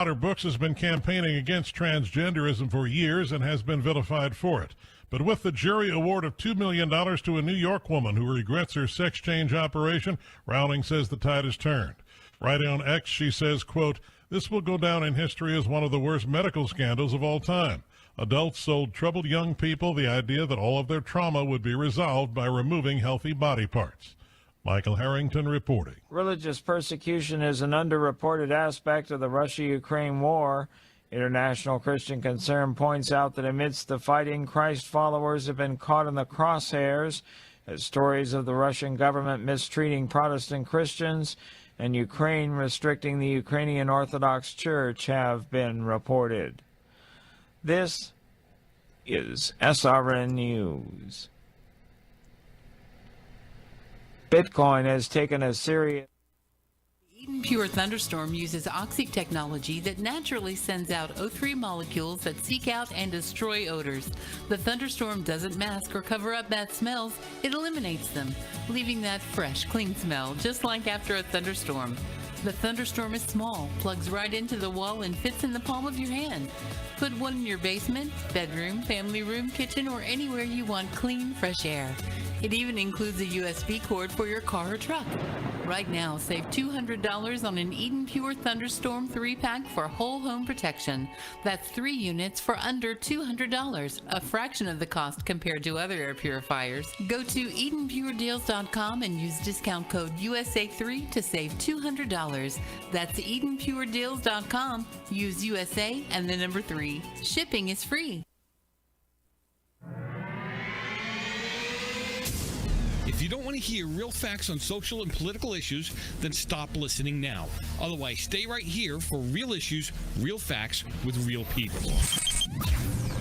Potter Books has been campaigning against transgenderism for years and has been vilified for it. But with the jury award of $2 million to a New York woman who regrets her sex change operation, Rowling says the tide has turned. Right on X, she says, quote, "This will go down in history as one of the worst medical scandals of all time. Adults sold troubled young people the idea that all of their trauma would be resolved by removing healthy body parts." Michael Harrington reporting. Religious persecution is an underreported aspect of the Russia-Ukraine war. International Christian Concern points out that amidst the fighting, Christ followers have been caught in the crosshairs as stories of the Russian government mistreating Protestant Christians and Ukraine restricting the Ukrainian Orthodox Church have been reported. This is SRN News. Bitcoin has taken a serious... Eden Pure Thunderstorm uses oxic technology that naturally sends out O3 molecules that seek out and destroy odors. The thunderstorm doesn't mask or cover up bad smells, it eliminates them, leaving that fresh, clean smell, just like after a thunderstorm. The thunderstorm is small, plugs right into the wall, and fits in the palm of your hand. Put one in your basement, bedroom, family room, kitchen, or anywhere you want clean, fresh air. It even includes a USB cord for your car or truck. Right now, save $200 on an Eden Pure Thunderstorm 3-pack for whole home protection. That's 3 units for under $200, a fraction of the cost compared to other air purifiers. Go to EdenPureDeals.com and use discount code USA3 to save $200. That's EdenPureDeals.com. Use USA and the number 3. Shipping is free. If you don't want to hear real facts on social and political issues, then stop listening now. Otherwise, stay right here for real issues, real facts with real people.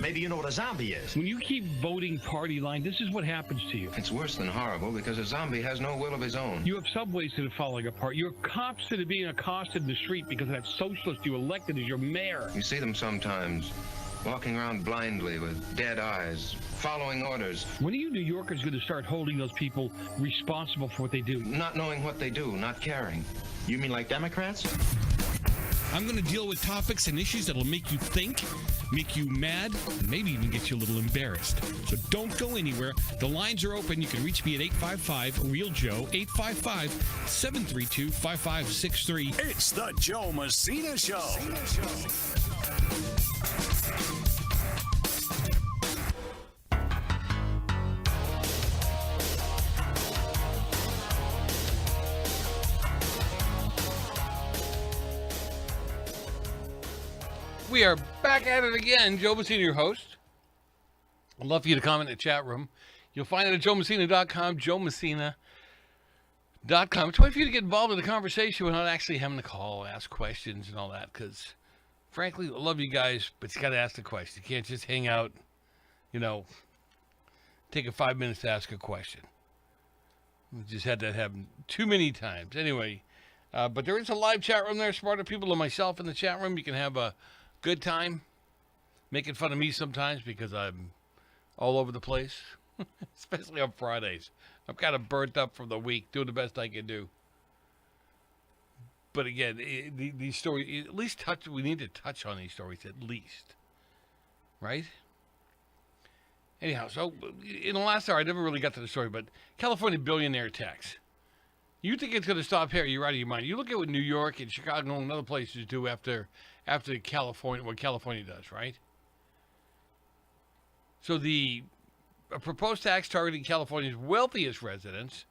Maybe you know what a zombie is. When you keep voting party line, this is what happens to you. It's worse than horrible because a zombie has no will of his own. You have subways that are falling apart. You have cops that are being accosted in the street because of that socialist you elected as your mayor. You see them sometimes walking around blindly with dead eyes, following orders. When are you New Yorkers going to start holding those people responsible for what they do? Not knowing what they do, not caring. You mean like Democrats? I'm going to deal with topics and issues that'll make you think, make you mad, and maybe even get you a little embarrassed. So don't go anywhere. The lines are open. You can reach me at 855-REAL-JOE, 855-732-5563. It's the Joe Messina Show. We are back at it again. Joe Messina, your host. I'd love for you to comment in the chat room. You'll find it at joemessina.com, joemessina.com. It's a way for you to get involved in the conversation without actually having to call, ask questions and all that. Because, frankly, I love you guys, but you got to ask the question. You can't just hang out, take 5 minutes to ask a question. We just had that happen too many times. Anyway, but there is a live chat room there. Smarter people than myself in the chat room. You can have a good time making fun of me sometimes because I'm all over the place, especially on Fridays. I'm kind of burnt up from the week, doing the best I can do. But again, these stories, at least we need to touch on these stories at least, right? Anyhow, so in the last hour, I never really got to the story, but California billionaire tax. You think it's going to stop here? You're out of your mind. You look at what New York and Chicago and other places do after California, what California does, right? So a proposed tax targeting California's wealthiest residents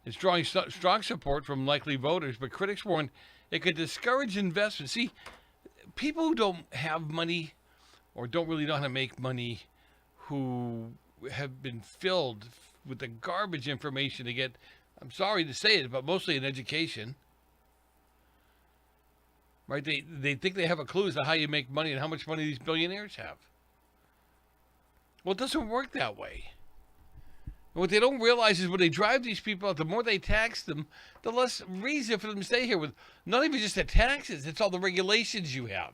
is drawing strong support from likely voters, but critics warn it could discourage investment. See, people who don't have money or don't really know how to make money, who have been filled with the garbage information to get, I'm sorry to say it, but mostly in education, right? They think they have a clue as to how you make money and how much money these billionaires have. Well, it doesn't work that way. And what they don't realize is when they drive these people out, the more they tax them, the less reason for them to stay here. With not even just the taxes, it's all the regulations you have.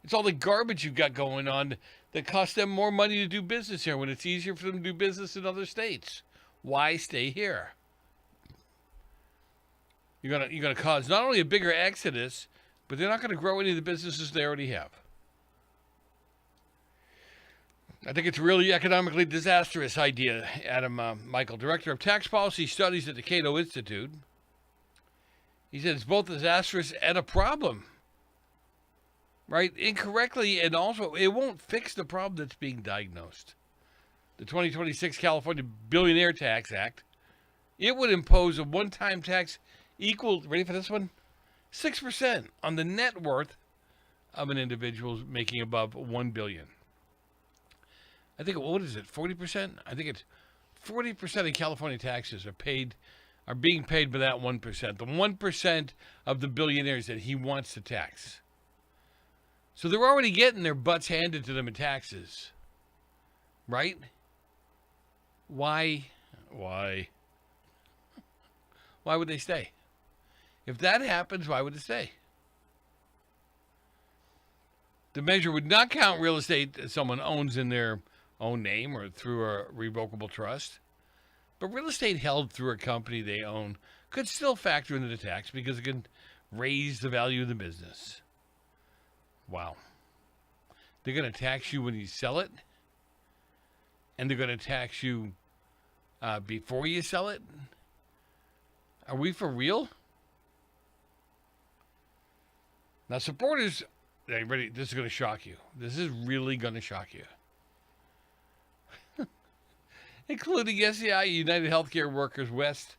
It's all the garbage you've got going on that costs them more money to do business here when it's easier for them to do business in other states. Why stay here? You're gonna cause not only a bigger exodus, But they're not going to grow any of the businesses they already have. I think it's a really economically disastrous idea, Adam Michael, Director of Tax Policy Studies at the Cato Institute. He said it's both disastrous and a problem. Right? Incorrectly, and also it won't fix the problem that's being diagnosed. The 2026 California Billionaire Tax Act, it would impose a one-time tax equal, ready for this one? 6% on the net worth of an individual making above $1 billion. I think, what is it, 40%? I think it's 40% of California taxes are being paid by that 1%. The 1% of the billionaires that he wants to tax. So they're already getting their butts handed to them in taxes. Right? Why would they stay? If that happens, why would it stay? The measure would not count real estate that someone owns in their own name or through a revocable trust. But real estate held through a company they own could still factor into the tax because it can raise the value of the business. Wow. They're going to tax you when you sell it? And they're going to tax you before you sell it? Are we for real? Now, supporters, are you ready? This is going to shock you. This is really going to shock you. Including SEI, United Healthcare Workers West,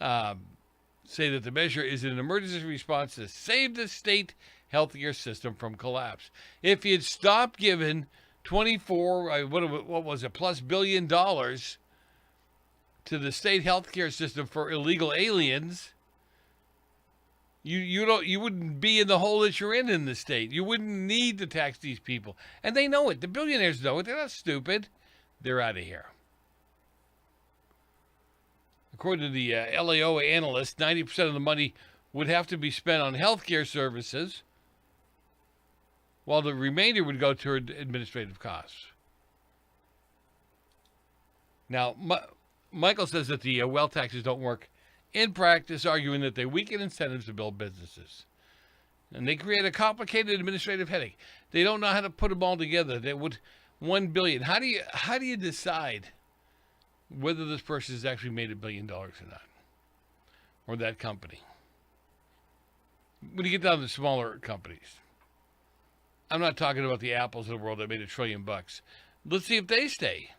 say that the measure is an emergency response to save the state healthcare system from collapse. If you'd stopped giving 24, what was it, plus $1 billion to the state healthcare system for illegal aliens, you wouldn't be in the hole that you're in the state. You wouldn't need to tax these people. And they know it. The billionaires know it. They're not stupid. They're out of here. According to the LAO analyst, 90% of the money would have to be spent on healthcare services, while the remainder would go toward administrative costs. Now, Michael says that the wealth taxes don't work in practice, arguing that they weaken incentives to build businesses. And they create a complicated administrative headache. They don't know how to put them all together. They would $1 billion. How do you decide whether this person has actually made $1 billion or not? Or that company? When you get down to smaller companies. I'm not talking about the Apples of the world that made $1 trillion. Let's see if they stay.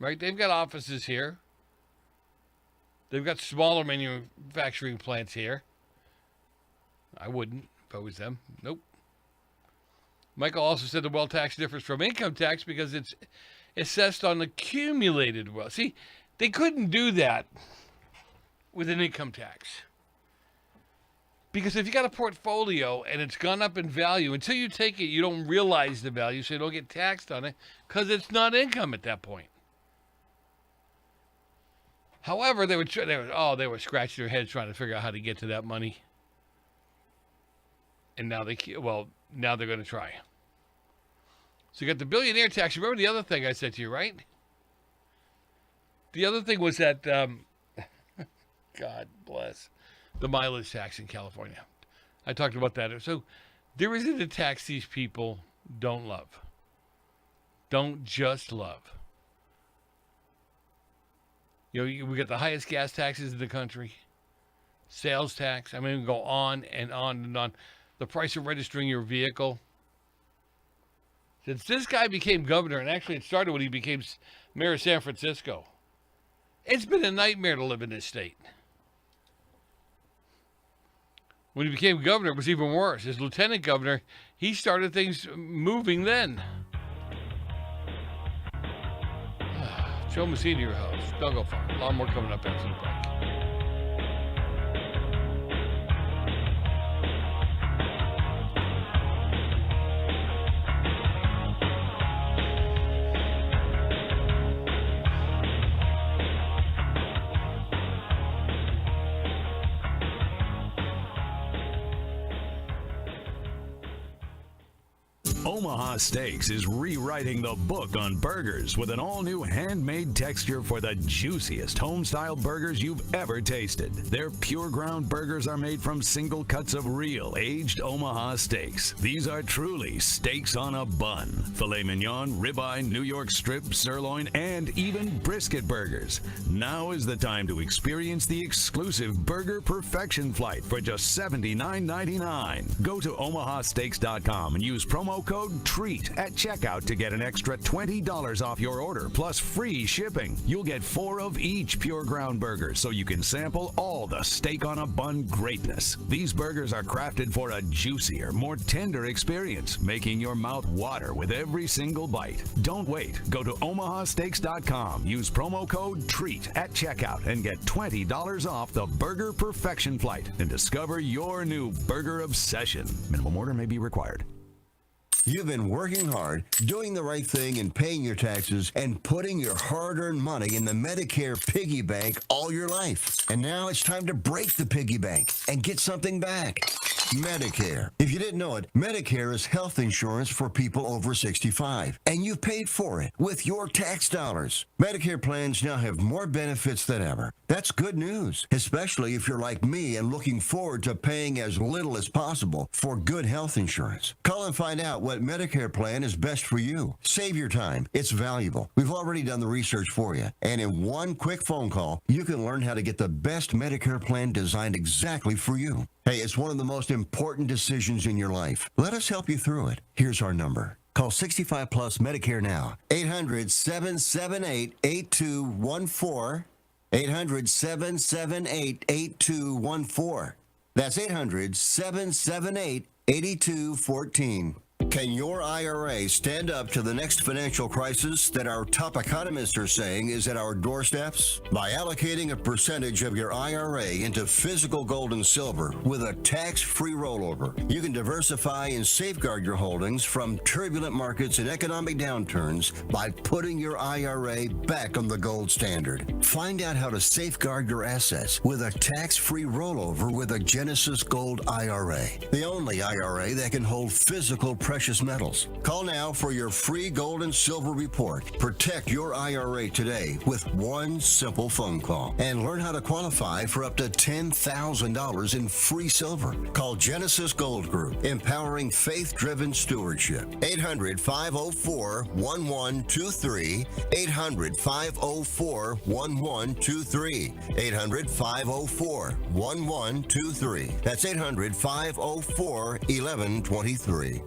Right? They've got offices here. They've got smaller manufacturing plants here. I wouldn't if I was them. Nope. Michael also said the wealth tax differs from income tax because it's assessed on accumulated wealth. See, they couldn't do that with an income tax. Because if you got a portfolio and it's gone up in value, until you take it, you don't realize the value, so you don't get taxed on it because it's not income at that point. However, they were scratching their heads trying to figure out how to get to that money. And now they're going to try. So you got the billionaire tax. Remember the other thing I said to you, right? The other thing was that, God bless, the mileage tax in California. I talked about that. So there isn't a tax these people don't love. Don't just love. You know, we got the highest gas taxes in the country. Sales tax. I mean, we can go on and on and on. The price of registering your vehicle. Since this guy became governor, and actually it started when he became mayor of San Francisco, it's been a nightmare to live in this state. When he became governor, it was even worse. As lieutenant governor, he started things moving then. Joe Messina, your host. Don't go far. A lot more coming up after the break. Omaha Steaks is rewriting the book on burgers with an all-new handmade texture for the juiciest home-style burgers you've ever tasted. Their pure ground burgers are made from single cuts of real aged Omaha steaks. These are truly steaks on a bun. Filet mignon, ribeye, New York strip, sirloin, and even brisket burgers. Now is the time to experience the exclusive Burger Perfection Flight for just $79.99. Go to omahasteaks.com and use promo code TREAT at checkout to get an extra $20 off your order, plus free shipping. You'll get 4 of each pure ground burger, so you can sample all the steak on a bun greatness. These burgers are crafted for a juicier, more tender experience, making your mouth water with every single bite. Don't wait. Go to omahasteaks.com, use promo code TREAT at checkout, and get $20 off the Burger Perfection Flight and discover your new burger obsession. Minimum order may be required. You've been working hard, doing the right thing, and paying your taxes, and putting your hard-earned money in the Medicare piggy bank all your life. And now it's time to break the piggy bank and get something back. Medicare. If you didn't know it, Medicare is health insurance for people over 65, and you paid for it with your tax dollars. Medicare plans now have more benefits than ever. That's good news, especially if you're like me and looking forward to paying as little as possible for good health insurance. Call and find out what Medicare plan is best for you. Save your time. It's valuable. We've already done the research for you, and in one quick phone call, you can learn how to get the best Medicare plan designed exactly for you. Hey, it's one of the most important decisions in your life. Let us help you through it. Here's our number. Call 65 Plus Medicare now. 800-778-8214. 800-778-8214. That's 800-778-8214. Can your IRA stand up to the next financial crisis that our top economists are saying is at our doorsteps? By allocating a percentage of your IRA into physical gold and silver with a tax-free rollover, you can diversify and safeguard your holdings from turbulent markets and economic downturns by putting your IRA back on the gold standard. Find out how to safeguard your assets with a tax-free rollover with a Genesis Gold IRA, the only IRA that can hold physical precious metals. Call now for your free gold and silver report. Protect your IRA today with one simple phone call and learn how to qualify for up to $10,000 in free silver. Call Genesis Gold Group, empowering faith-driven stewardship. 800-504-1123. 800-504-1123. 800-504-1123. That's 800-504-1123.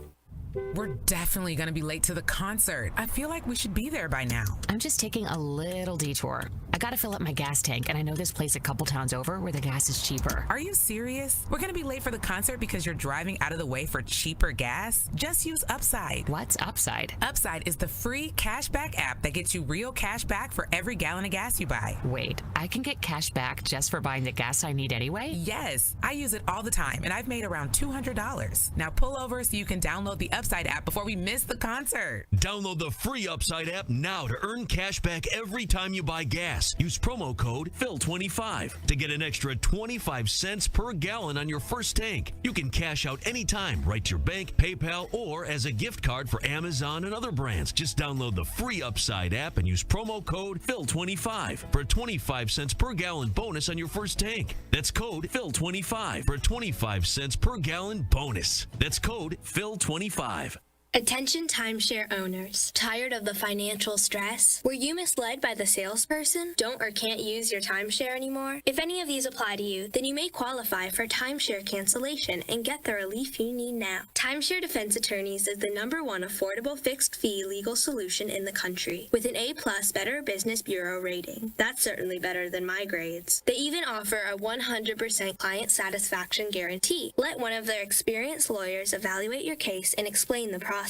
We're definitely going to be late to the concert. I feel like we should be there by now. I'm just taking a little detour. I gotta fill up my gas tank, and I know this place a couple towns over where the gas is cheaper. Are you serious? We're gonna be late for the concert because you're driving out of the way for cheaper gas? Just use Upside. What's Upside? Upside is the free cashback app that gets you real cash back for every gallon of gas you buy. Wait, I can get cash back just for buying the gas I need anyway? Yes, I use it all the time, and I've made around $200. Now pull over so you can download the Upside app before we miss the concert. Download the free Upside app now to earn cash back every time you buy gas. Use promo code PHIL25 to get an extra 25 cents per gallon on your first tank. You can cash out anytime, right to your bank, PayPal, or as a gift card for Amazon and other brands. Just download the free Upside app and use promo code PHIL25 for a 25 cents per gallon bonus on your first tank. That's code PHIL25 for a 25 cents per gallon bonus. That's code PHIL25. Attention timeshare owners. Tired of the financial stress? Were you misled by the salesperson? Don't or can't use your timeshare anymore? If any of these apply to you, then you may qualify for timeshare cancellation and get the relief you need now. Timeshare Defense Attorneys is the #1 affordable fixed fee legal solution in the country with an A+ Better Business Bureau rating. That's certainly better than my grades. They even offer a 100% client satisfaction guarantee. Let one of their experienced lawyers evaluate your case and explain the process.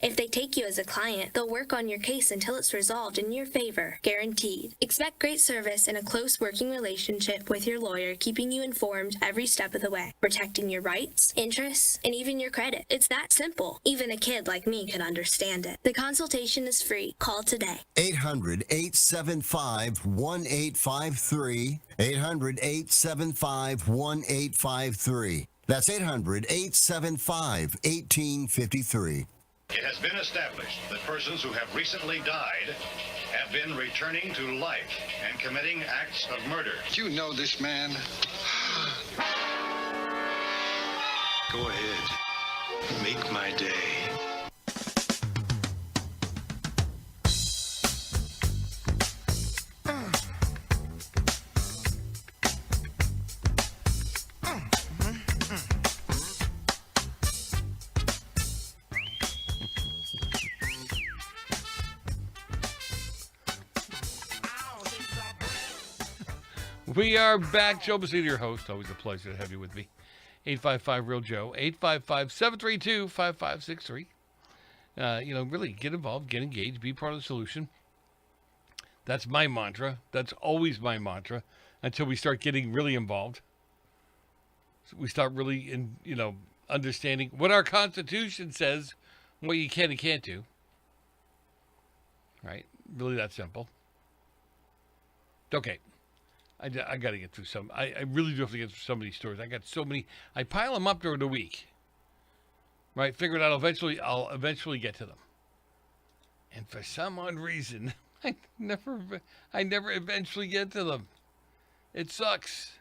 If they take you as a client, they'll work on your case until it's resolved in your favor, guaranteed. Expect great service and a close working relationship with your lawyer, keeping you informed every step of the way, protecting your rights, interests, and even your credit. It's that simple. Even a kid like me can understand it. The consultation is free. Call today. 800-875-1853. 800-875-1853. That's 800-875-1853. It has been established that persons who have recently died have been returning to life and committing acts of murder. You know this man. Go ahead. Make my day. We are back. Joe Bassino, your host. Always a pleasure to have you with me. 855-REAL-JOE, 855-732-5563. Really get involved, get engaged, be part of the solution. That's my mantra. That's always my mantra until we start getting really involved. So we start really, understanding what our Constitution says, what you can and can't do. Right? Really that simple. Okay. I got to get through some. I really do have to get through some of these stories. I got so many. I pile them up during the week. Right? Figured out I'll eventually get to them. And for some odd reason, I never eventually get to them. It sucks.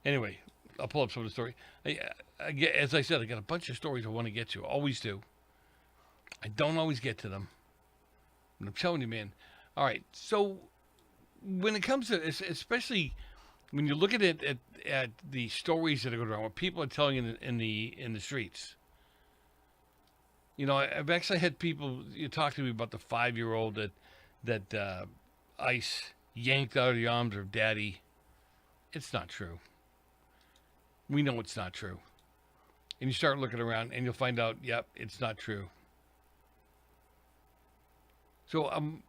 Anyway, I'll pull up some of the story. As I said, I got a bunch of stories I want to get to. Always do. I don't always get to them. But I'm telling you, man. All right. So when it comes to, especially when you look at it at the stories that are going around, what people are telling in the streets. I've actually had people talk to me about the 5-year-old that ICE yanked out of the arms of daddy. It's not true. We know it's not true. And you start looking around and you'll find out, yep, it's not true. So I'm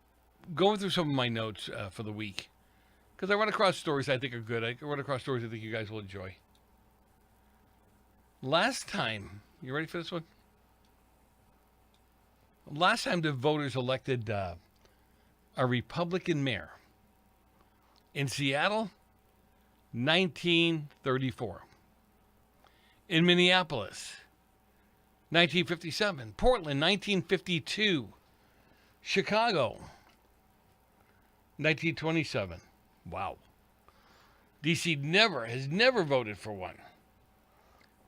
going through some of my notes for the week because I run across stories I think are good. I run across stories I think you guys will enjoy. Last time, you ready for this one? Last time the voters elected a Republican mayor in Seattle, 1934. In Minneapolis, 1957. Portland, 1952. Chicago, 1927. Wow. D.C. has never voted for one.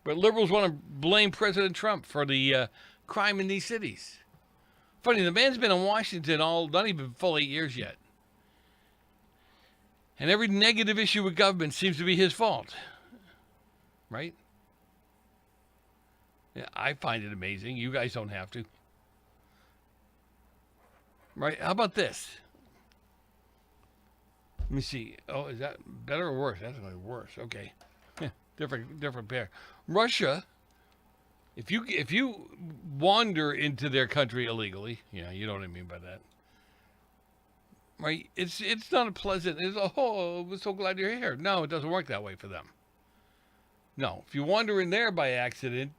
But liberals want to blame President Trump for the crime in these cities. Funny, the man's been in Washington not even full 8 years yet. And every negative issue with government seems to be his fault. Right? Yeah, I find it amazing. You guys don't have to. Right? How about this? Let me see. Oh, is that better or worse? That's really worse. Okay. Different pair. Russia, if you wander into their country illegally, you know what I mean by that. Right? It's not a pleasant, we're so glad you're here. No, it doesn't work that way for them. No. If you wander in there by accident,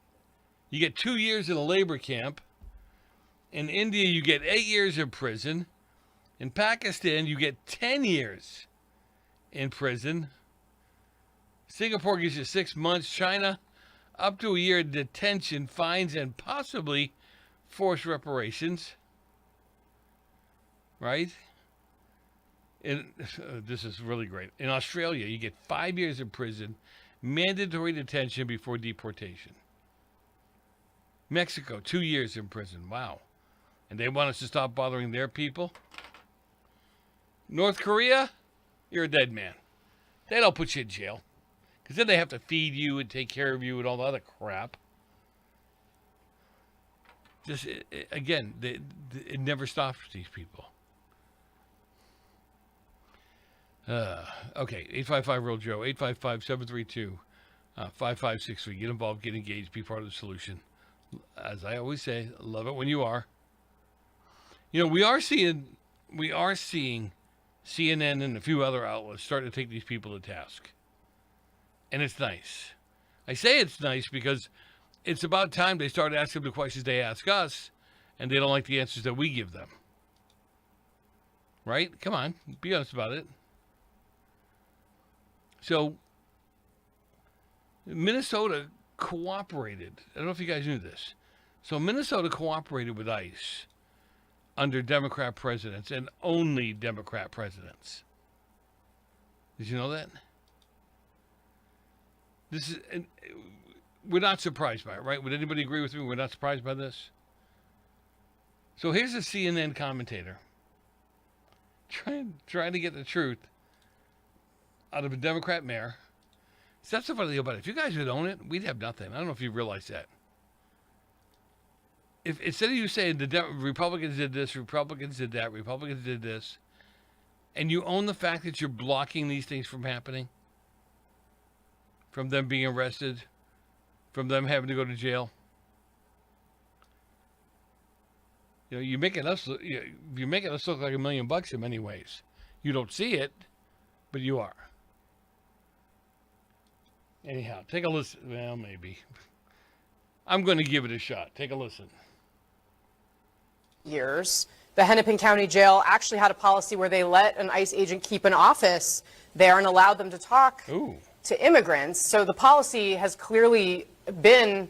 you get 2 years in a labor camp. In India, you get 8 years in prison. In Pakistan, you get 10 years in prison. Singapore gives you 6 months. China, up to a year in detention, fines, and possibly forced reparations. Right? This is really great. In Australia, you get 5 years in prison, mandatory detention before deportation. Mexico, 2 years in prison. Wow. And they want us to stop bothering their people? North Korea, you're a dead man. They don't put you in jail. Because then they have to feed you and take care of you and all the other crap. Again, it never stops with these people. Okay, 855-REAL-JOE, 855-732-5563. Get involved, get engaged, be part of the solution. As I always say, love it when you are. We are seeing CNN and a few other outlets starting to take these people to task. And it's nice. I say it's nice because it's about time they start asking the questions they ask us, and they don't like the answers that we give them. Right? Come on, be honest about it. So, Minnesota cooperated. I don't know if you guys knew this. So Minnesota cooperated with ICE under Democrat presidents and only Democrat presidents. Did you know that? We're not surprised by it, right? Would anybody agree with me? We're not surprised by this? So here's a CNN commentator trying to get the truth out of a Democrat mayor. So that's the funny thing about it. If you guys would own it, we'd have nothing. I don't know if you realize that. If instead of you saying the Republicans did this, Republicans did that, Republicans did this, and you own the fact that you're blocking these things from happening, from them being arrested, from them having to go to jail, you're making us look like $1 million in many ways. You don't see it, but you are. Anyhow, take a listen. Well, maybe. I'm going to give it a shot. Take a listen. Years, the Hennepin County Jail actually had a policy where they let an ICE agent keep an office there and allowed them to talk to immigrants. So the policy has clearly been,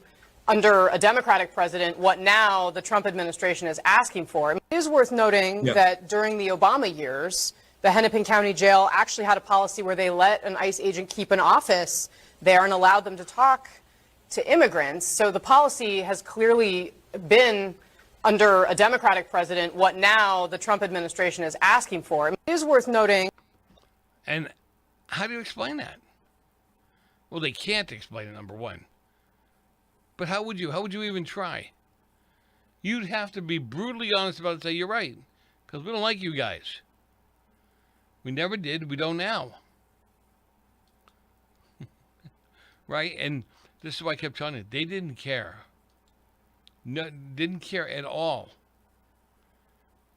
under a Democratic president, what now the Trump administration is asking for. It is worth noting that during the Obama years, the Hennepin County Jail actually had a policy where they let an ICE agent keep an office there and allowed them to talk to immigrants. So the policy has clearly been, under a Democratic president, what now the Trump administration is asking for. It is worth noting. And how do you explain that? Well, they can't explain it, number one. But how would you? How would you even try? You'd have to be brutally honest about it and say, you're right, because we don't like you guys. We never did. We don't now. Right? And this is why I kept telling you, they didn't care. No, didn't care at all,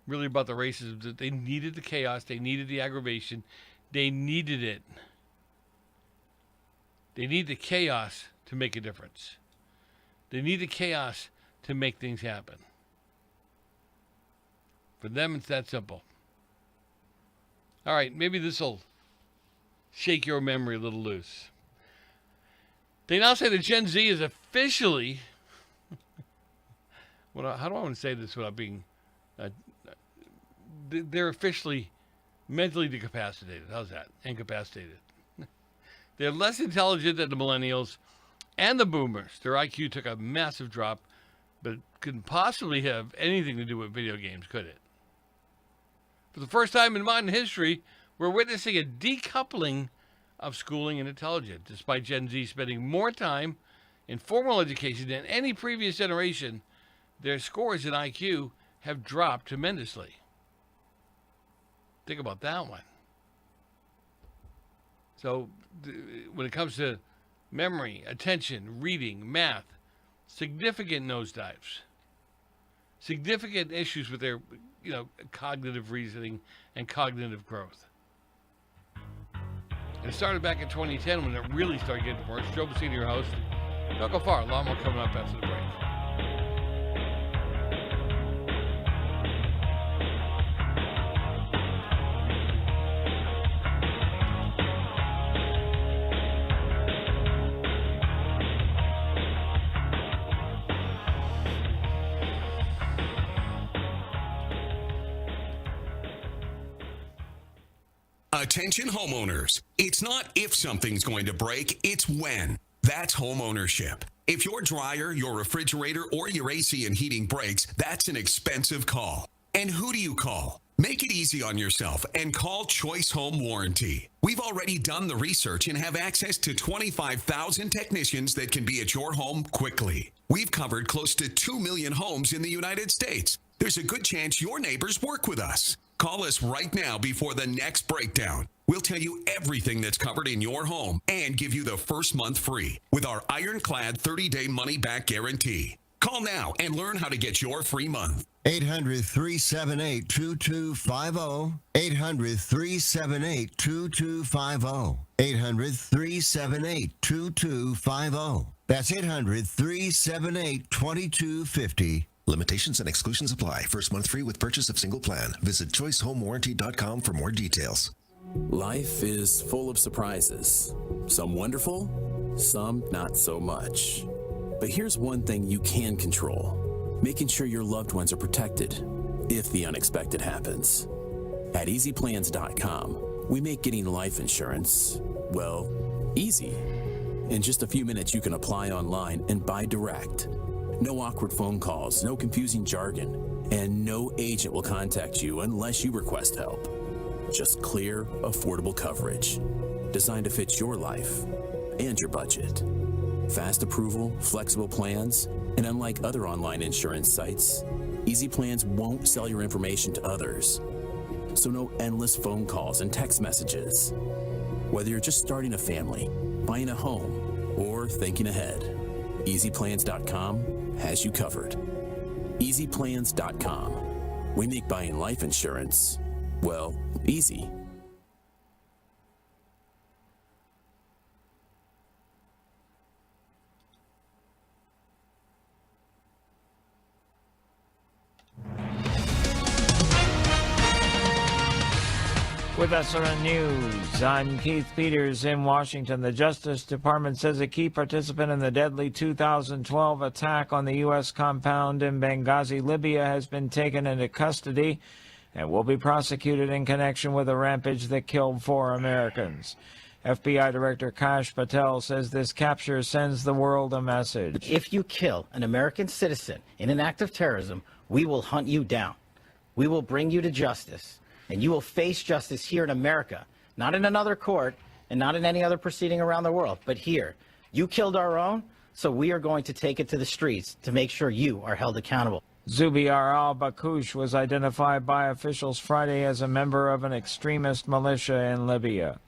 really, about the racism. They needed the chaos. They needed the aggravation. They needed it. They need the chaos to make a difference. They need the chaos to make things happen. For them, it's that simple. All right, maybe this will shake your memory a little loose. They now say that Gen Z is officially... how do I want to say this without being... they're officially mentally decapacitated. How's that? Incapacitated. They're less intelligent than the millennials and the boomers. Their IQ took a massive drop, but it couldn't possibly have anything to do with video games, could it? For the first time in modern history, we're witnessing a decoupling of schooling and intelligence. Despite Gen Z spending more time in formal education than any previous generation, their scores in IQ have dropped tremendously. Think about that one. So when it comes to memory, attention, reading, math, significant nosedives. Significant issues with their, cognitive reasoning and cognitive growth. And it started back in 2010 when it really started getting worse. Joe Messina, your host. Don't go far. A lot more coming up after the break. Attention homeowners. It's not if something's going to break, it's when. That's homeownership. If your dryer, your refrigerator, or your AC and heating breaks, that's an expensive call. And who do you call? Make it easy on yourself and call Choice Home Warranty. We've already done the research and have access to 25,000 technicians that can be at your home quickly. We've covered close to 2 million homes in the United States. There's a good chance your neighbors work with us. Call us right now before the next breakdown. We'll tell you everything that's covered in your home and give you the first month free with our ironclad 30-day money-back guarantee. Call now and learn how to get your free month. 800-378-2250. 800-378-2250. 800-378-2250. That's 800-378-2250. Limitations and exclusions apply. First month free with purchase of single plan. Visit choicehomewarranty.com for more details. Life is full of surprises. Some wonderful, some not so much. But here's one thing you can control: making sure your loved ones are protected if the unexpected happens. At EasyPlans.com, we make getting life insurance, well, easy. In just a few minutes, you can apply online and buy direct. No awkward phone calls, no confusing jargon, and no agent will contact you unless you request help. Just clear, affordable coverage, designed to fit your life and your budget. Fast approval, flexible plans, and unlike other online insurance sites, Easy Plans won't sell your information to others. So no endless phone calls and text messages. Whether you're just starting a family, buying a home, or thinking ahead, EasyPlans.com has you covered. EasyPlans.com. We make buying life insurance, well, easy. With SRN News, I'm Keith Peters in Washington. The Justice Department says a key participant in the deadly 2012 attack on the U.S. compound in Benghazi, Libya, has been taken into custody and will be prosecuted in connection with a rampage that killed 4 Americans. FBI Director Kash Patel says this capture sends the world a message. If you kill an American citizen in an act of terrorism, we will hunt you down. We will bring you to justice. And you will face justice here in America, not in another court and not in any other proceeding around the world, but here. You killed our own, so we are going to take it to the streets to make sure you are held accountable. Zubair al-Bakush was identified by officials Friday as a member of an extremist militia in Libya.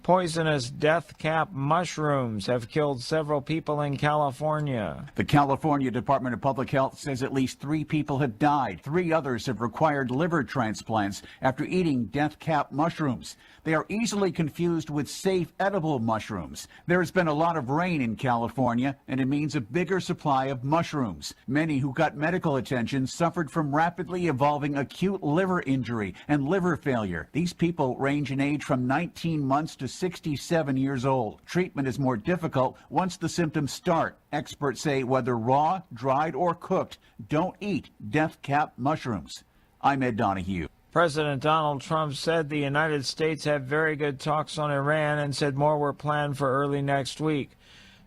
Poisonous death cap mushrooms have killed several people in California. The California Department of Public Health says at least 3 people have died. 3 others have required liver transplants after eating death cap mushrooms. They are easily confused with safe edible mushrooms. There has been a lot of rain in California, and it means a bigger supply of mushrooms. Many who got medical attention suffered from rapidly evolving acute liver injury and liver failure. These people range in age from 19 months to 67 years old. Treatment is more difficult once the symptoms start. Experts say whether raw, dried, or cooked, don't eat death cap mushrooms. I'm Ed Donahue. President Donald Trump said the United States had very good talks on Iran and said more were planned for early next week.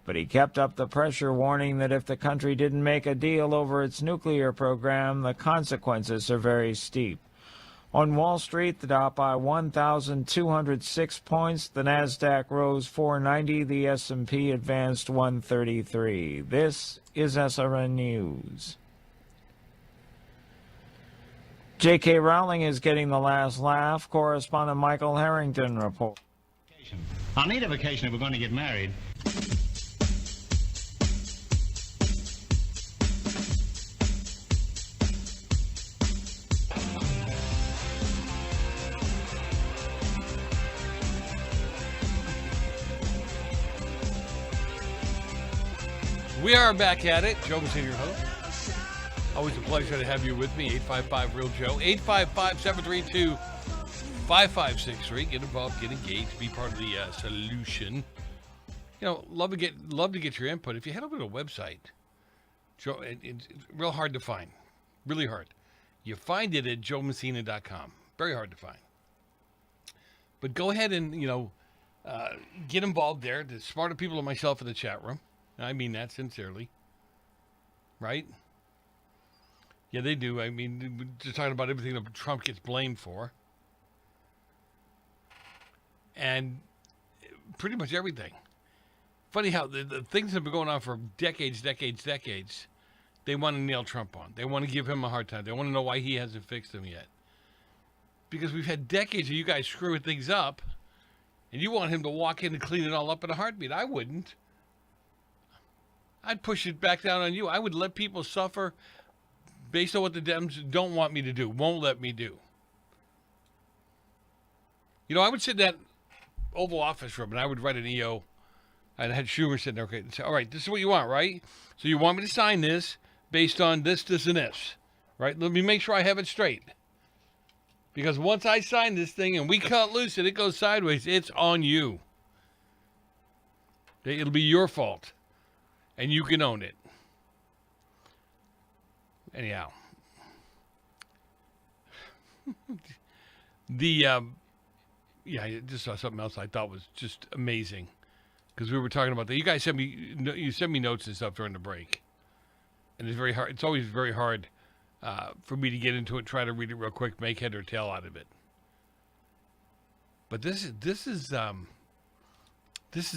But he kept up the pressure, warning that if the country didn't make a deal over its nuclear program, the consequences are very steep. On Wall Street, the Dow by 1,206 points. The Nasdaq rose 490. The S&P advanced 133. This is SRN News. J.K. Rowling is getting the last laugh. Correspondent Michael Harrington reports. I'll need a vacation if we're going to get married. We are back at it. Joe Messina, your host. Always a pleasure to have you with me. 855-REAL-JOE. 855-732-5563. Get involved, get engaged, be part of the solution. You know, love to get your input. If you head over to the website, Joe, it's real hard to find. Really hard. You find it at joemessina.com. Very hard to find. But go ahead and, get involved there. There's smarter people than myself in the chat room. I mean that sincerely. Right? Yeah, they do. I mean, we're just talking about everything that Trump gets blamed for. And pretty much everything. Funny how the things that have been going on for decades. They want to nail Trump on. They want to give him a hard time. They want to know why he hasn't fixed them yet. Because we've had decades of you guys screwing things up, and you want him to walk in and clean it all up in a heartbeat. I wouldn't. I'd push it back down on you. I would let people suffer based on what the Dems don't want me to do, won't let me do. I would sit in that Oval Office room and I would write an EO. I had Schumer sitting there, okay, and say, all right, this is what you want, right? So you want me to sign this based on this, this, and this, right? Let me make sure I have it straight. Because once I sign this thing and we cut loose and it goes sideways, it's on you. It'll be your fault. And you can own it. Anyhow. I just saw something else I thought was just amazing. Because we were talking about that. You guys sent me notes and stuff during the break. And it's very hard. It's always very hard for me to get into it, try to read it real quick, make head or tail out of it. But this is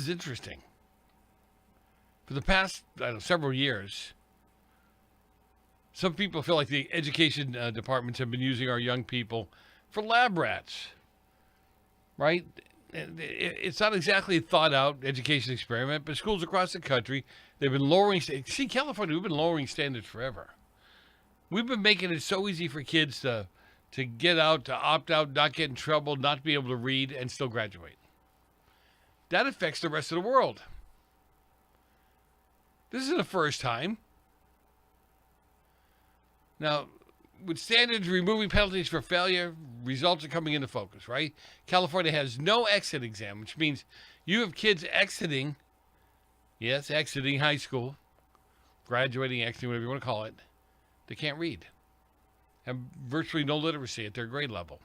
interesting. For the past several years, some people feel like the education departments have been using our young people for lab rats, right? It's not exactly a thought-out education experiment, but schools across the country, they've been lowering. See, California, we've been lowering standards forever. We've been making it so easy for kids to get out, to opt out, not get in trouble, not be able to read, and still graduate. That affects the rest of the world. This isn't the first time. Now, with standards removing penalties for failure, results are coming into focus, right? California has no exit exam, which means you have kids exiting high school, graduating, exiting, whatever you want to call it. They can't read. Have virtually no literacy at their grade level.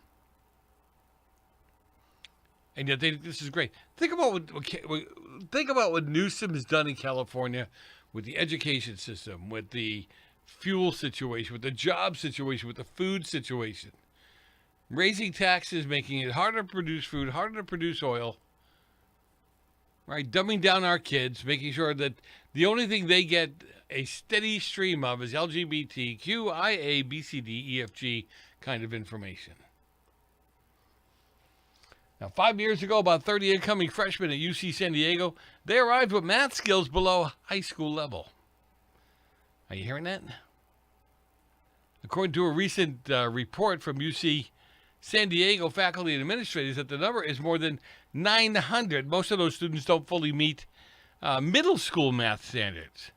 And yet this is great. Think about what Newsom has done in California with the education system, with the fuel situation, with the job situation, with the food situation. Raising taxes, making it harder to produce food, harder to produce oil. Right? Dumbing down our kids, making sure that the only thing they get a steady stream of is LGBTQIA, BCD, EFG kind of information. Now, 5 years ago, about 30 incoming freshmen at UC San Diego, they arrived with math skills below high school level. Are you hearing that? According to a recent report from UC San Diego faculty and administrators, that the number is more than 900. Most of those students don't fully meet middle school math standards.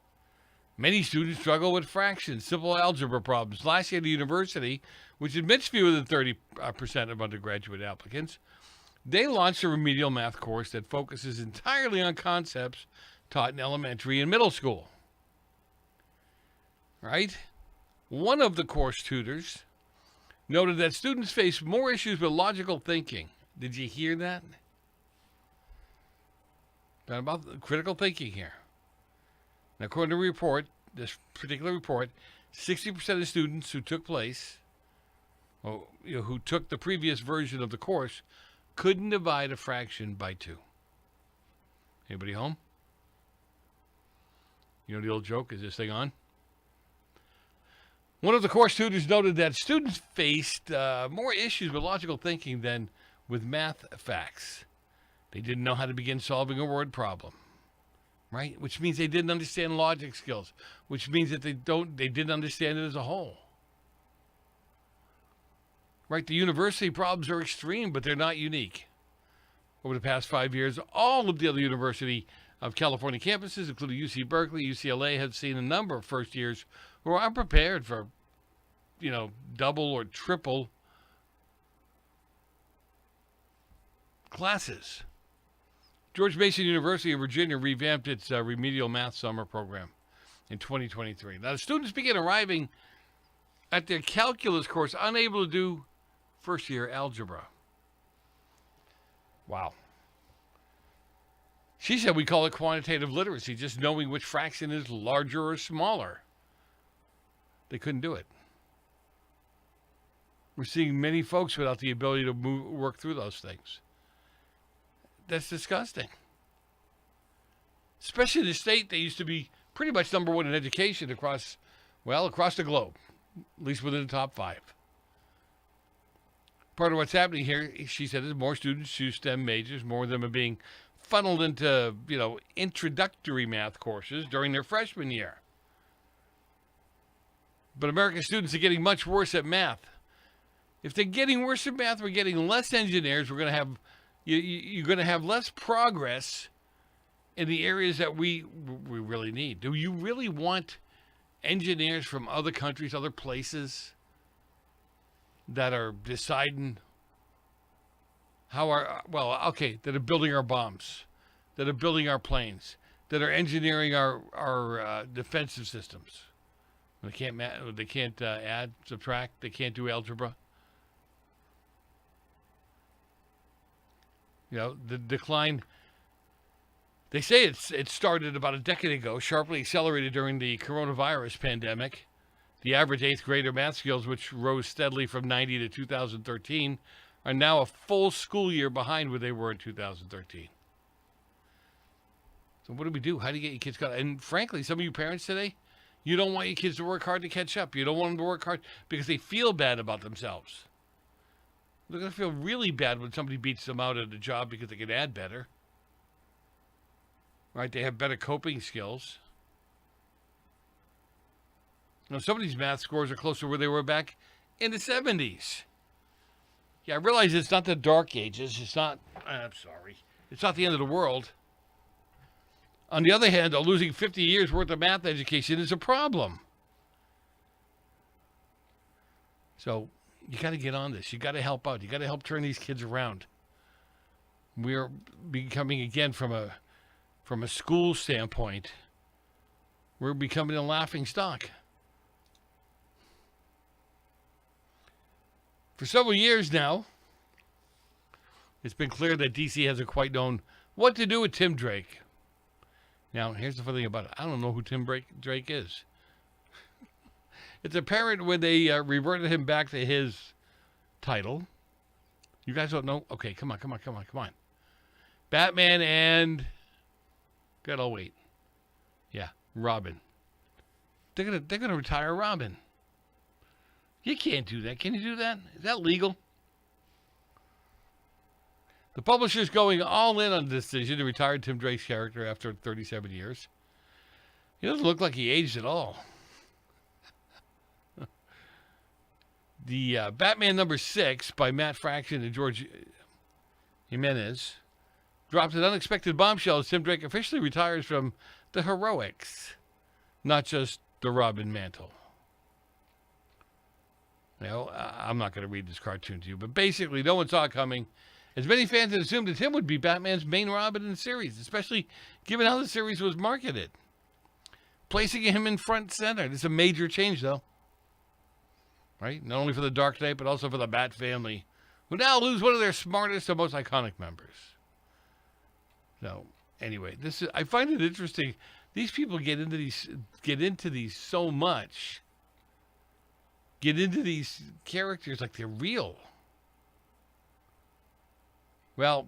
Many students struggle with fractions, simple algebra problems. Last year at the university, which admits fewer than 30% of undergraduate applicants, they launched a remedial math course that focuses entirely on concepts taught in elementary and middle school. Right? One of the course tutors noted that students face more issues with logical thinking. Did you hear that? Talking about critical thinking here. Now, according to the report, this particular report, 60% of students who took who took the previous version of the course couldn't divide a fraction by 2. Anybody home? You know the old joke, is this thing on? One of the course tutors noted that students faced more issues with logical thinking than with math facts. They didn't know how to begin solving a word problem, right? Which means they didn't understand logic skills, which means that they didn't understand it as a whole. Right? The university problems are extreme, but they're not unique. Over the past 5 years, all of the other University of California campuses, including UC Berkeley, UCLA, have seen a number of first years who are unprepared for, double or triple classes. George Mason University of Virginia revamped its remedial math summer program in 2023. Now, the students began arriving at their calculus course unable to do first-year algebra. Wow. She said we call it quantitative literacy, just knowing which fraction is larger or smaller. They couldn't do it. We're seeing many folks without the ability to work through those things. That's disgusting. Especially in the state that used to be pretty much number one in education across the globe, at least within the top 5. Part of what's happening here, she said, is more students choose STEM majors. More of them are being funneled into, introductory math courses during their freshman year. But American students are getting much worse at math. If they're getting worse at math, we're getting less engineers. We're going to have, you're going to have less progress in the areas that we really need. Do you really want engineers from other countries, other places, that are deciding that are building our bombs, that are building our planes, that are engineering our defensive systems? They can't add, subtract. They can't do algebra. You know, the decline. They say it started about a decade ago, sharply accelerated during the coronavirus pandemic. The average 8th grader math skills, which rose steadily from 90 to 2013, are now a full school year behind where they were in 2013. So what do we do? How do you get your kids caught up? And frankly, some of you parents today, you don't want your kids to work hard to catch up. You don't want them to work hard because they feel bad about themselves. They're going to feel really bad when somebody beats them out at a job because they can add better. Right? They have better coping skills. Now, some of these math scores are close to where they were back in the 70s. Yeah, I realize it's not the dark ages. It's not, I'm sorry. It's not the end of the world. On the other hand, losing 50 years worth of math education is a problem. So you got to get on this. You got to help out. You got to help turn these kids around. We're becoming, again, from a school standpoint, we're becoming a laughing stock. For several years now, it's been clear that D.C. hasn't quite known what to do with Tim Drake. Now, here's the funny thing about it. I don't know who Tim Drake is. It's apparent when they reverted him back to his title. You guys don't know? Okay, come on. Batman and... Gotta wait. Yeah, Robin. They're gonna retire Robin. You can't do that. Can you do that? Is that legal? The publisher's going all in on the decision to retire Tim Drake's character after 37 years. He doesn't look like he aged at all. The Batman #6 by Matt Fraction and George Jimenez dropped an unexpected bombshell as Tim Drake officially retires from the heroics, not just the Robin mantle. Now, I'm not going to read this cartoon to you, but basically, no one saw it coming. As many fans had assumed that Tim would be Batman's main Robin in the series, especially given how the series was marketed. Placing him in front center. This is a major change, though. Right? Not only for the Dark Knight, but also for the Bat family, who now lose one of their smartest and most iconic members. So, anyway, I find it interesting. These people get into these so much. Get into these characters like they're real. Well,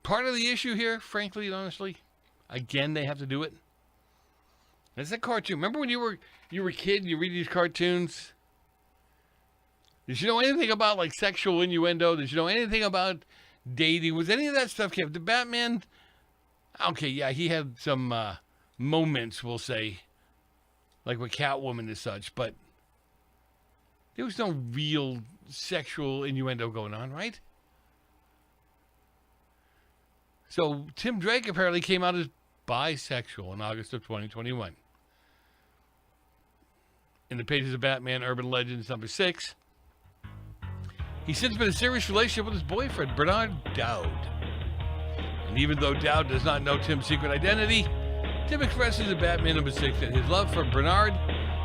part of the issue here, frankly and honestly, again, they have to do it. It's a cartoon. Remember when you were a kid and you read these cartoons? Did you know anything about like sexual innuendo? Did you know anything about dating? Was any of that stuff kept? The Batman, okay, yeah, he had some moments, we'll say, like with Catwoman and such, but there was no real sexual innuendo going on, right? So Tim Drake apparently came out as bisexual in August of 2021. In the pages of Batman Urban Legends #6, he's since been in a serious relationship with his boyfriend, Bernard Dowd. And even though Dowd does not know Tim's secret identity, Tim expresses in Batman #6 that his love for Bernard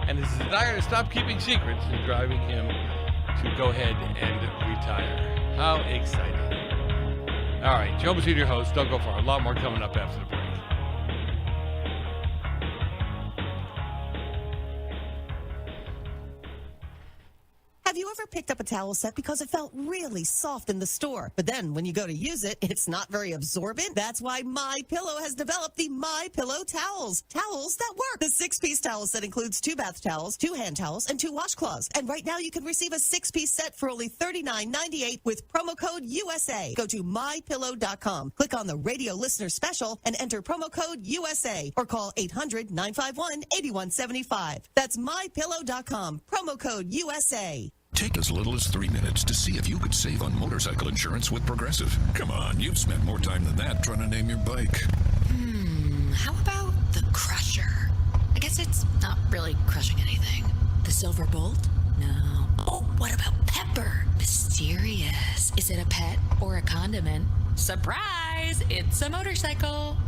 and his desire to stop keeping secrets is driving him to go ahead and retire. How exciting. All right, Joe Messina, your host. Don't go far. A lot more coming up after the break. Have you ever picked up a towel set because it felt really soft in the store, but then when you go to use it, it's not very absorbent? That's why MyPillow has developed the MyPillow towels. Towels that work. The 6-piece towel set includes 2 bath towels, 2 hand towels, and 2 washcloths. And right now you can receive a 6-piece set for only $39.98 with promo code USA. Go to MyPillow.com, click on the radio listener special, and enter promo code USA, or call 800-951-8175. That's MyPillow.com, promo code USA. Take as little as 3 minutes to see if you could save on motorcycle insurance with Progressive. Come on, you've spent more time than that trying to name your bike. How about the Crusher? I guess it's not really crushing anything. The Silver Bolt? No. Oh, what about Pepper? Mysterious. Is it a pet or a condiment? Surprise! It's a motorcycle.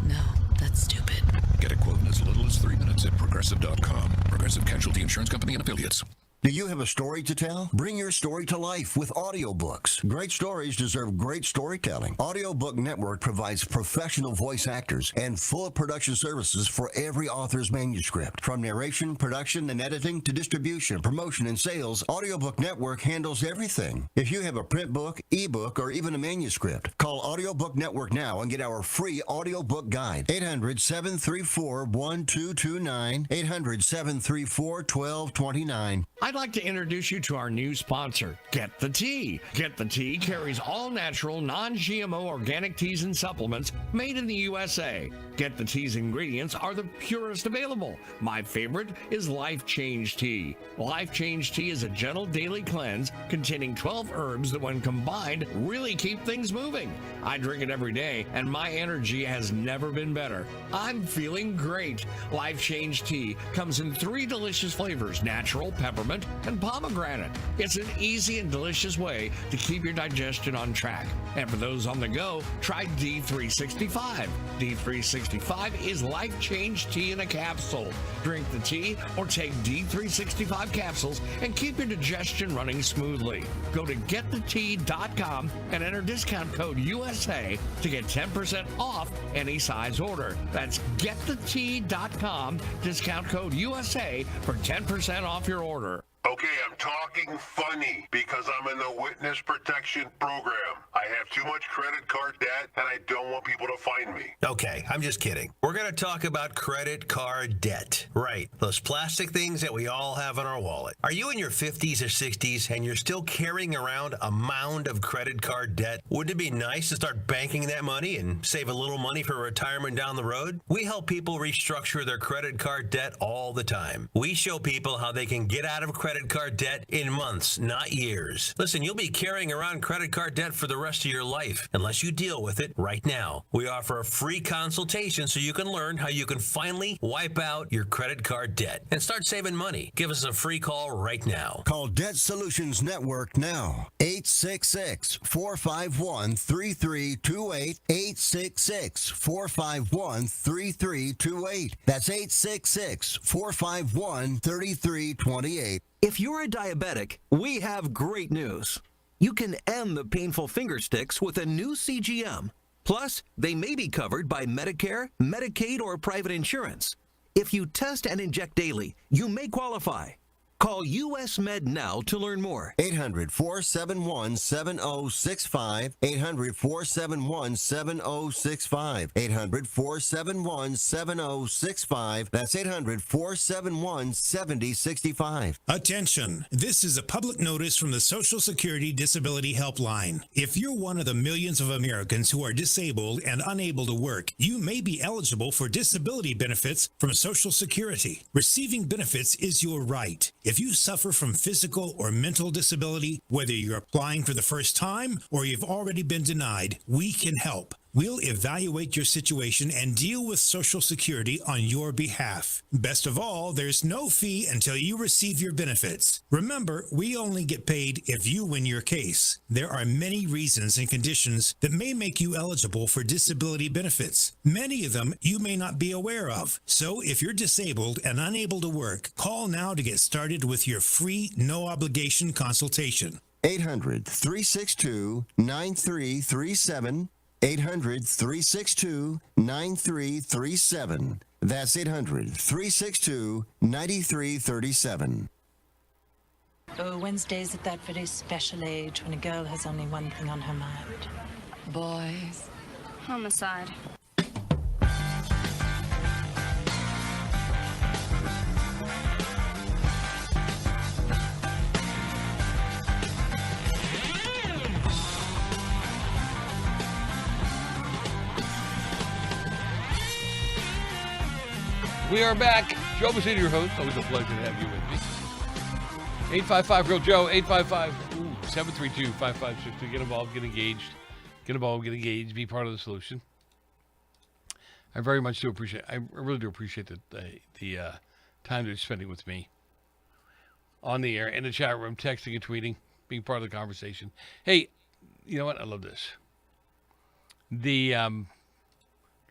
No, that's stupid. Get a quote in as little as 3 minutes at Progressive.com. Progressive Casualty Insurance Company and Affiliates. Do you have a story to tell? Bring your story to life with audiobooks. Great stories deserve great storytelling. Audiobook Network provides professional voice actors and full production services for every author's manuscript. From narration, production, and editing to distribution, promotion, and sales, Audiobook Network handles everything. If you have a print book, ebook, or even a manuscript, call Audiobook Network now and get our free audiobook guide. 800-734-1229, 800-734-1229. I'd like to introduce you to our new sponsor, Get the Tea. Get the Tea carries all natural, non-GMO organic teas and supplements made in the USA. Get the Tea's ingredients are the purest available. My favorite is Life Change Tea. Life Change Tea is a gentle daily cleanse containing 12 herbs that when combined really keep things moving. I drink it every day and my energy has never been better. I'm feeling great. Life Change Tea comes in 3 delicious flavors, natural, peppermint, and pomegranate. It's an easy and delicious way to keep your digestion on track. And for those on the go, try D365. D365 is Life Change Tea in a capsule. Drink the tea or take D365 capsules and keep your digestion running smoothly. Go to getthetea.com and enter discount code USA to get 10% off any size order. That's getthetea.com, discount code USA for 10% off your order. Okay, I'm talking funny because I'm in the witness protection program. I have too much credit card debt and I don't want people to find me. Okay, I'm just kidding. We're going to talk about credit card debt. Right, those plastic things that we all have in our wallet. Are you in your 50s or 60s and you're still carrying around a mound of credit card debt? Wouldn't it be nice to start banking that money and save a little money for retirement down the road? We help people restructure their credit card debt all the time. We show people how they can get out of credit card debt in months, not years. Listen, you'll be carrying around credit card debt for the rest of your life unless you deal with it right now. We offer a free consultation so you can learn how you can finally wipe out your credit card debt and start saving money. Give us a free call right now. Call Debt Solutions Network now. 866-451-3328. 866-451-3328. That's 866-451-3328. If you're a diabetic, we have great news. You can end the painful finger sticks with a new CGM. Plus, they may be covered by Medicare, Medicaid, or private insurance. If you test and inject daily, you may qualify. Call US Med now to learn more. 800-471-7065. 800-471-7065. 800-471-7065. That's 800-471-7065. Attention. This is a public notice from the Social Security Disability Helpline. If you're one of the millions of Americans who are disabled and unable to work, you may be eligible for disability benefits from Social Security. Receiving benefits is your right. If you suffer from physical or mental disability, whether you're applying for the first time or you've already been denied, we can help. We'll evaluate your situation and deal with Social Security on your behalf. Best of all, there's no fee until you receive your benefits. Remember, we only get paid if you win your case. There are many reasons and conditions that may make you eligible for disability benefits. Many of them you may not be aware of. So if you're disabled and unable to work, call now to get started with your free, no-obligation consultation. 800-362-9337. 800-362-9337. That's 800-362-9337. Oh, Wednesday's at that very special age when a girl has only one thing on her mind. Boys. Homicide. We are back. Joe Messina, your host. Always a pleasure to have you with me. 855-GIRL-JOE, 855-732-5562. Get involved, get engaged. Get involved, get engaged. Be part of the solution. I very much do appreciate, I really do appreciate the time that you're spending with me on the air, in the chat room, texting and tweeting, being part of the conversation. Hey, you know what? I love this.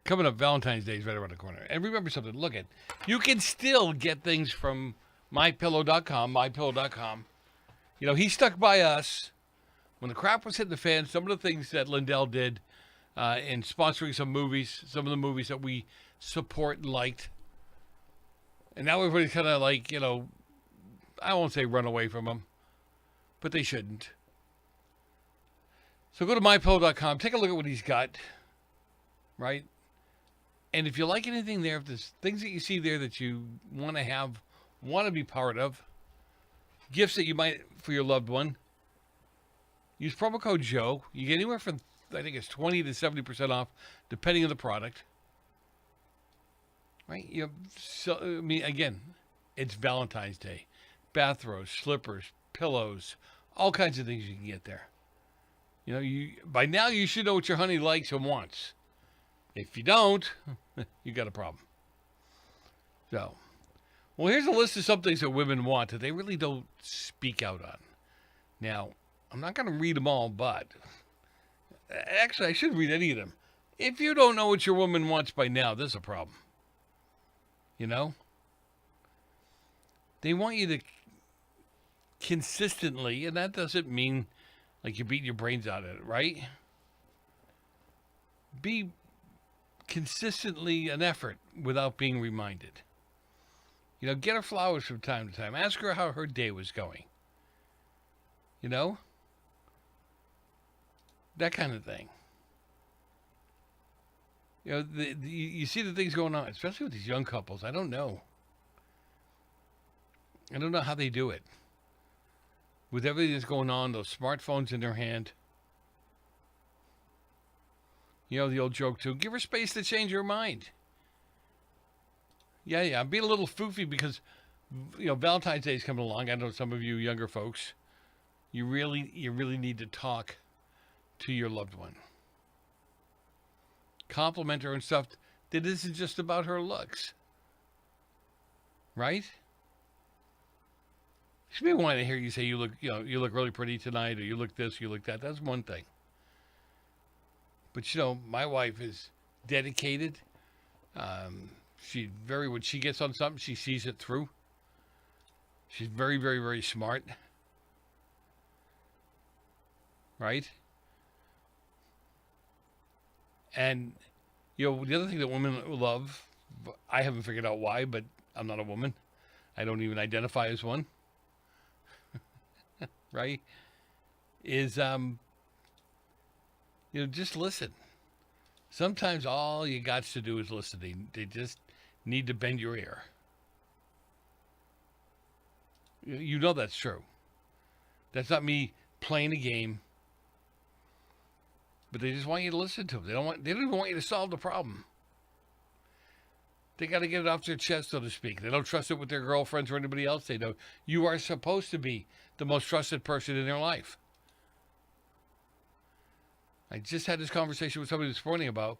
Coming up, Valentine's Day is right around the corner. And remember something, you can still get things from MyPillow.com. You know, he stuck by us when the crap was hitting the fan. Some of the things that Lindell did in sponsoring some movies, some of the movies that we support and liked. And now everybody's kind of like, you know, I won't say run away from him, but they shouldn't. So go to MyPillow.com. Take a look at what he's got, right? And if you like anything there, if there's things that you see there that you want to have, want to be part of, gifts that you might for your loved one, use promo code Joe. You get anywhere from, I think it's 20 to 70% off, depending on the product. Right? You know, so, I mean, again, it's Valentine's Day. Bathrobes, slippers, pillows, all kinds of things you can get there. You know, by now you should know what your honey likes and wants. If you don't, you got a problem. So, well, here's a list of some things that women want that they really don't speak out on. Now, I'm not going to read them all, but actually, I shouldn't read any of them. If you don't know what your woman wants by now, there's a problem. You know? They want you to consistently, and that doesn't mean like you're beating your brains out at it, right? Be consistently an effort without being reminded. You know, get her flowers from time to time. Ask her how her day was going. You know? That kind of thing. You know, you see the things going on, especially with these young couples. I don't know. I don't know how they do it. With everything that's going on, those smartphones in their hand. You know, the old joke too. Give her space to change her mind. Yeah. I'm being a little foofy because, you know, Valentine's Day is coming along. I know some of you younger folks, you really need to talk to your loved one. Compliment her and stuff that isn't just about her looks. Right? She may want to hear you say you look really pretty tonight, or you look this, you look that. That's one thing. But you know, my wife is dedicated. When she gets on something, she sees it through. She's very, very, very smart. Right? And you know, the other thing that women love, I haven't figured out why, but I'm not a woman. I don't even identify as one. Right? Is, you know, just listen. Sometimes all you got to do is listen. They just need to bend your ear. You know that's true. That's not me playing a game. But they just want you to listen to them. They don't even want you to solve the problem. They got to get it off their chest, so to speak. They don't trust it with their girlfriends or anybody else. They know you are supposed to be the most trusted person in their life. I just had this conversation with somebody this morning about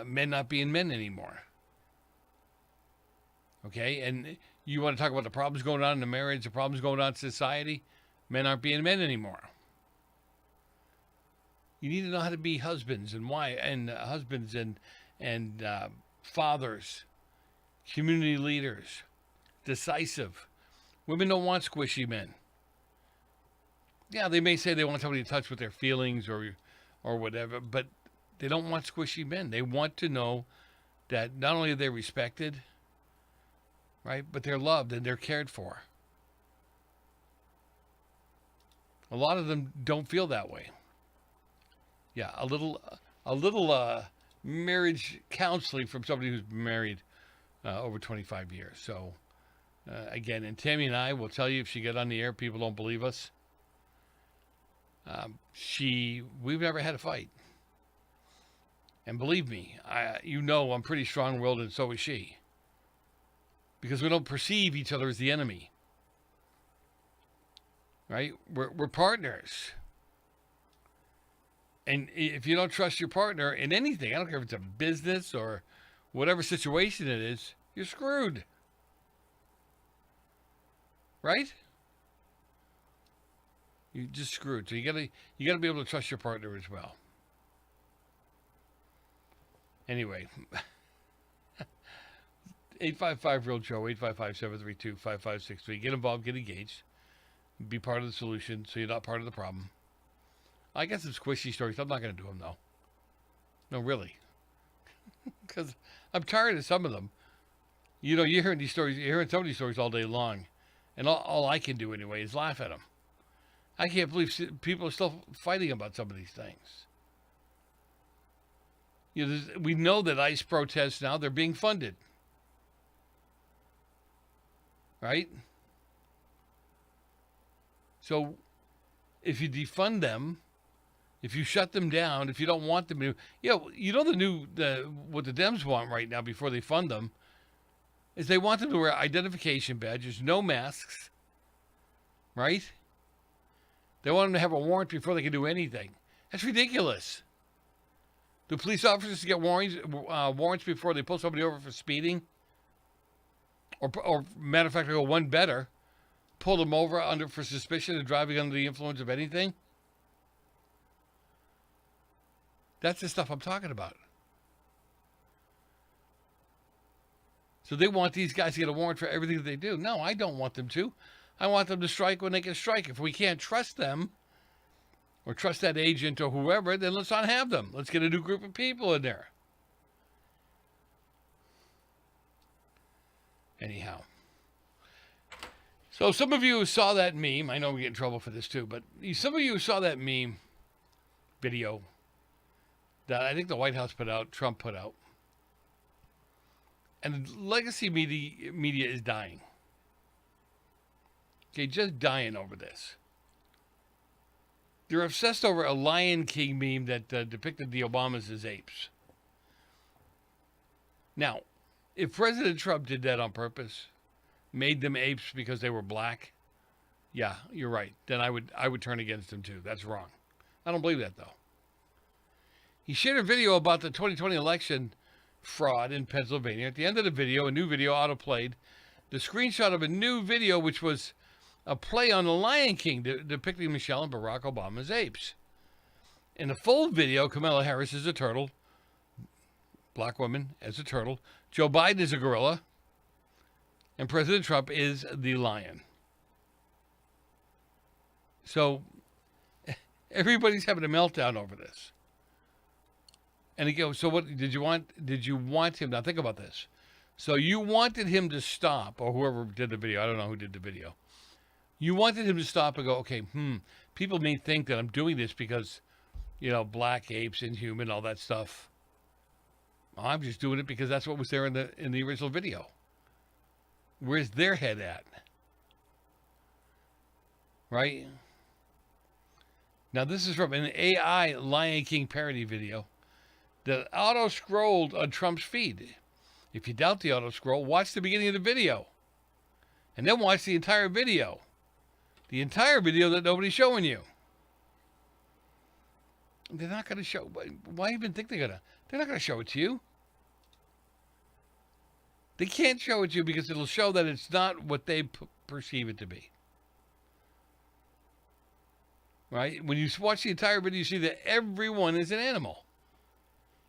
men not being men anymore. Okay? And you want to talk about the problems going on in the marriage, the problems going on in society? Men aren't being men anymore. You need to know how to be husbands and fathers, community leaders, decisive. Women don't want squishy men. Yeah, they may say they want somebody in touch with their feelings or whatever, but they don't want squishy men. They want to know that not only are they respected, right, but they're loved and they're cared for. A lot of them don't feel that way. Yeah, a little marriage counseling from somebody who's been married over 25 years. So, again, and Tammy and I will tell you, if she got on the air, people don't believe us. We've never had a fight. And believe me, I'm pretty strong-willed, and so is she. Because we don't perceive each other as the enemy. Right? We're partners. And if you don't trust your partner in anything, I don't care if it's a business or whatever situation it is, you're screwed. Right? You're just screwed. So you gotta be able to trust your partner as well. Anyway, 855 Real Joe, 855-732-5563. Get involved, get engaged. Be part of the solution so you're not part of the problem. I got some squishy stories. I'm not going to do them, though. No, really. Because I'm tired of some of them. You know, you're hearing these stories, you're hearing some of these stories all day long. And all I can do anyway is laugh at them. I can't believe people are still fighting about some of these things. You know, we know that ICE protests now, they're being funded. Right? So if you defund them, if you shut them down, if you don't want them to, you know what the Dems want right now before they fund them is they want them to wear identification badges, no masks, right? They want them to have a warrant before they can do anything. That's ridiculous. Do police officers get warrants before they pull somebody over for speeding? Or matter of fact, I go one better, pull them over for suspicion of driving under the influence of anything? That's the stuff I'm talking about. So they want these guys to get a warrant for everything that they do. No, I don't want them to. I want them to strike when they can strike. If we can't trust them or trust that agent or whoever, then let's not have them. Let's get a new group of people in there. Anyhow. So some of you who saw that meme, I know we get in trouble for this too, but some of you who saw that meme video that I think the White House put out, Trump put out, and the legacy media is dying. Okay, just dying over this. They're obsessed over a Lion King meme that depicted the Obamas as apes. Now, if President Trump did that on purpose, made them apes because they were black, yeah, you're right. Then I would turn against him too. That's wrong. I don't believe that though. He shared a video about the 2020 election fraud in Pennsylvania. At the end of the video, a new video autoplayed the screenshot of a new video which was a play on the Lion King depicting Michelle and Barack Obama as apes. In the full video, Kamala Harris is a turtle, black woman as a turtle, Joe Biden is a gorilla, and President Trump is the lion. So everybody's having a meltdown over this. And he goes, so what did you want him, now think about this. So you wanted him to stop, or whoever did the video, I don't know who did the video. You wanted him to stop and go, okay, people may think that I'm doing this because, black apes, inhuman, all that stuff. I'm just doing it because that's what was there in the original video. Where's their head at? Right? Now this is from an AI Lion King parody video that auto-scrolled on Trump's feed. If you doubt the auto-scroll, watch the beginning of the video. And then watch the entire video. The entire video that nobody's showing you. They're not going to show... Why even think they're going to... They're not going to show it to you. They can't show it to you because it'll show that it's not what they perceive it to be. Right? When you watch the entire video, you see that everyone is an animal.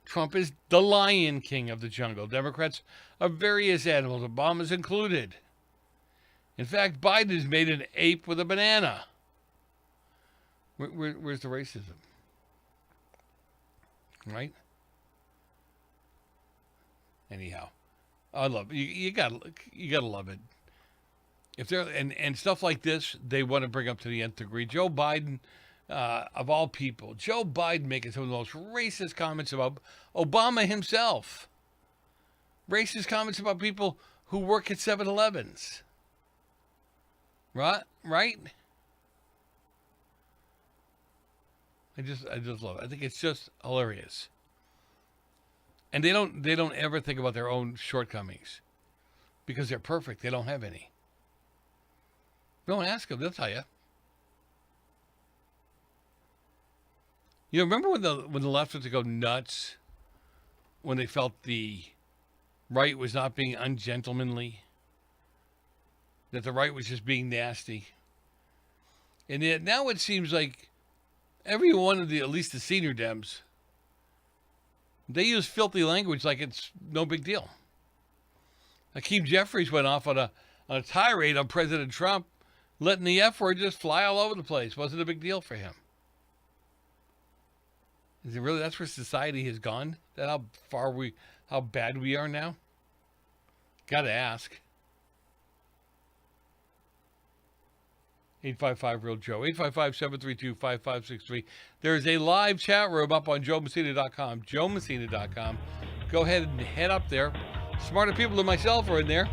Trump is the Lion King of the jungle. Democrats are various animals, Obama's included. In fact, Biden has made an ape with a banana. Where's the racism? Right? Anyhow, I love it. You gotta love it. If they're and stuff like this, they want to bring up to the nth degree. Joe Biden, of all people, Joe Biden making some of the most racist comments about Obama himself. Racist comments about people who work at 7-Elevens. Right? I just love it. I think it's just hilarious. And they don't ever think about their own shortcomings because they're perfect. They don't have any. Don't ask them, they'll tell you. You remember when the left was to go nuts when they felt the right was not being ungentlemanly? That the right was just being nasty. And yet now it seems like every one of at least the senior Dems, they use filthy language like it's no big deal. Hakeem Jeffries went off on a tirade on President Trump, letting the F word just fly all over the place. Wasn't a big deal for him. Is it really? That's where society has gone? That how bad we are now? Got to ask. 855-REAL-JOE, 855-732-5563. There's a live chat room up on JoeMessina.com, JoeMessina.com. Go ahead and head up there. Smarter people than myself are in there.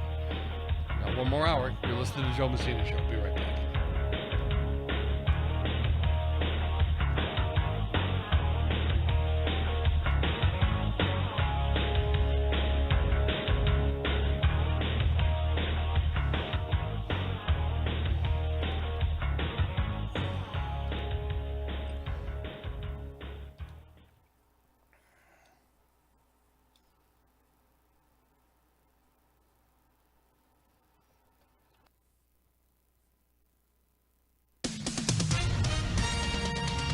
Got one more hour. You're listening to the Joe Messina Show. Be right back.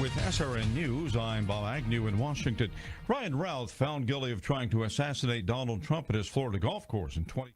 With SRN News, I'm Bob Agnew in Washington. Ryan Routh found guilty of trying to assassinate Donald Trump at his Florida golf course in 20...